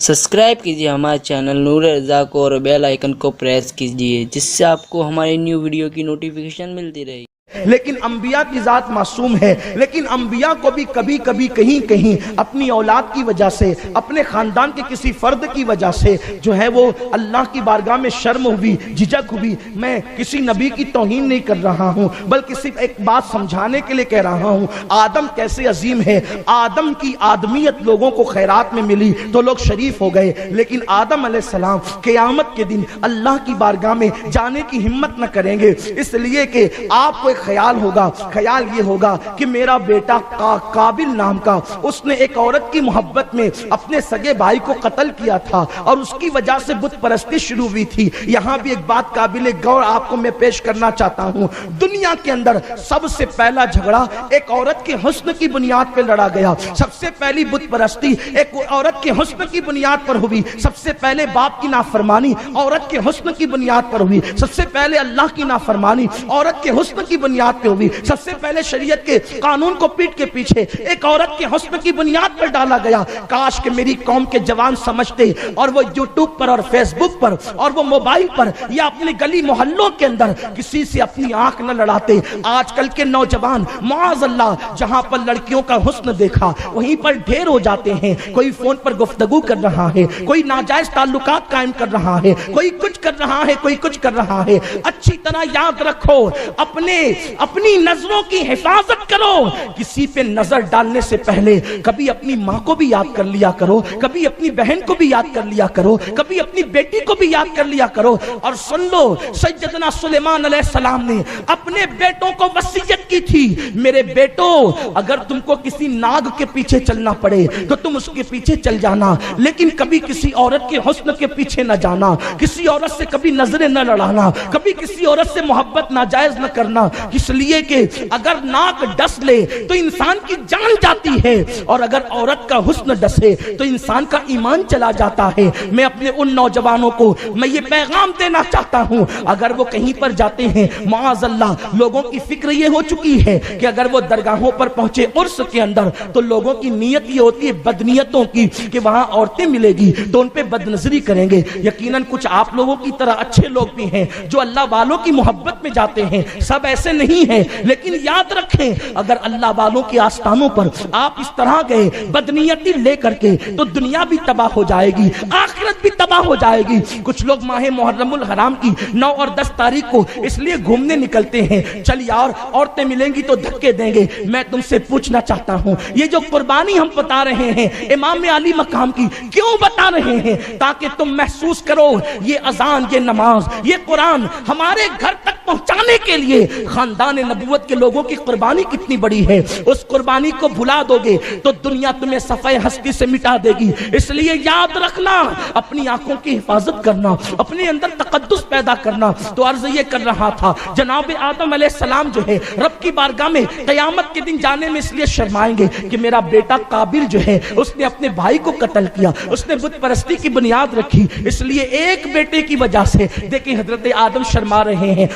Subscribe कीजिए हमारे channel नूर रज़ा को और बेल आइकन को प्रेस कीजिए जिससे आपको हमारी न्यू वीडियो की नोटिफिकेशन मिलती रहे। लेकिन अंबिया की जात मासूम है, लेकिन अंबिया को भी कभी कभी कहीं कहीं अपनी औलाद की वजह से, अपने खानदान के किसी फर्द की वजह से जो है वो अल्लाह की बारगाह में शर्म हुई, झिझक हुई। मैं किसी नबी की तौहीन नहीं कर रहा हूँ, बल्कि सिर्फ एक बात समझाने के लिए कह रहा हूँ। आदम कैसे अजीम है, आदम की आदमियत लोगों को खैरात में मिली तो लोग शरीफ हो गए, लेकिन आदम अलैहिस्सलाम क़यामत के दिन अल्लाह की बारगाह में जाने की हिम्मत न करेंगे, इसलिए कि आपको एक ख्याल होगा, ख्याल ये होगा कि मेरा बेटा काबिल नाम का, उसने एक औरत की मोहब्बत में अपने सगे भाई को कत्ल किया था और उसकी वजह से बुत परस्ती शुरू हुई थी। यहाँ भी एक बात काबिल गौर आपको मैं पेश करना चाहता हूँ। दुनिया के अंदर सबसे पहला झगड़ा एक औरत के हुस्न की बुनियाद पर लड़ा गया। सबसे पहली बुत परस्ती एक औरत के हुस्न की बुनियाद पर हुई। सबसे पहले बाप की नाफरमानी औरत के हुस्न की बुनियाद पर हुई। सबसे पहले अल्लाह की नाफरमानी औरत के हुस्न की बुनियाद पे हुई। सबसे पहले शरीयत के कानून को पीठ के पीछे एक औरत के हुस्न की बुनियाद पर डाला गया। काश के मेरी कौम के जवान समझते और वो यूट्यूब पर और फेसबुक पर और वो मोबाइल पर या अपने गली मोहल्लों के अंदर किसी से अपनी आंख न लड़ाते। आजकल के नौजवान माज़ अल्लाह जहां पर लड़कियों का हुस्न देखा वहीं पर ढेर हो जाते हैं। कोई फोन पर गुफ्तगू कर रहा है, कोई नाजायज ताल्लुकात कायम कर रहा है, कोई कुछ कर रहा है, कोई कुछ कर रहा है। अच्छी तरह याद रखो, अपनी नजरों की हिफाजत करो। किसी पे नजर डालने से पहले कभी अपनी माँ को भी याद कर लिया करो, कभी अपनी बहन को भी याद कर लिया करो, कभी अपनी बेटी को भी याद कर लिया करो। और सुन लो, सैयदना सुलेमान अलैहिस्सलाम ने अपने बेटों को वसीयत की थी, मेरे बेटो अगर तुमको किसी नाग के पीछे चलना पड़े तो तुम उसके पीछे चल जाना, लेकिन कभी किसी औरत के हुस्न के पीछे न जाना, किसी औरत से कभी नजरें न लड़ाना, कभी किसी औरत से मोहब्बत नाजायज न करना। इसलिए कि अगर नाक डस ले तो इंसान की जान जाती है और अगर औरत का हुस्न डसे तो इंसान का ईमान चला जाता है। मैं अपने उन नौजवानों को मैं ये पैगाम देना चाहता हूं, अगर वो कहीं पर जाते हैं, माज़ अल्लाह लोगों की फिक्र ये हो चुकी है कि अगर वो दरगाहों पर पहुंचे उर्स के अंदर तो लोगों की नीयत ये होती है बदनीयतों की कि वहां औरतें मिलेगी तो उन पे बदनजरी करेंगे। यकीनन कुछ आप लोगों की तरह अच्छे लोग भी हैं जो अल्लाह वालों की मोहब्बत में जाते हैं, सब ऐसे नहीं है, लेकिन याद रखें अगर अल्लाह वालों के आस्थानों पर आप इस तरह गए बदनीयती लेकर के तो दुनिया भी तबाह हो जाएगी, आखिरत भी तबाह हो जाएगी। कुछ लोग माह मुहर्रमुल हराम की 9 और 10 तारीख को इसलिए घूमने निकलते हैं, चल यार औरतें मिलेंगी तो धक्के देंगे। मैं तुमसे पूछना चाहता हूं, ये जो कुर्बानी हम बता रहे हैं इमाम अली मकाम की, क्यों बता रहे हैं? ताकि तुम महसूस करो ये अजान, ये नमाज, ये कुरान हमारे घर तक पहुंचाने के लिए खानदान नबूवत के लोगों की कुर्बानी कितनी बड़ी है। उस कुर्बानी को भुला दोगे तो दुनिया तुम्हें सफ़े हस्ती से मिटा देगी। इसलिए याद रखना, अपनी आंखों की हिफाजत करना, अपने अंदर तकद्दुस पैदा करना। तो अर्ज ये कर रहा था, जनाब आदम अलैहिस्सलाम जो है रब की बारगाह में क़यामत के दिन जाने में इसलिए शर्माएंगे कि मेरा बेटा काबिल जो है उसने अपने भाई को कत्ल किया, उसने बुत परस्ती की बुनियाद रखी, इसलिए एक बेटे की वजह से देखिए हजरत आदम शर्मा रहे हैं।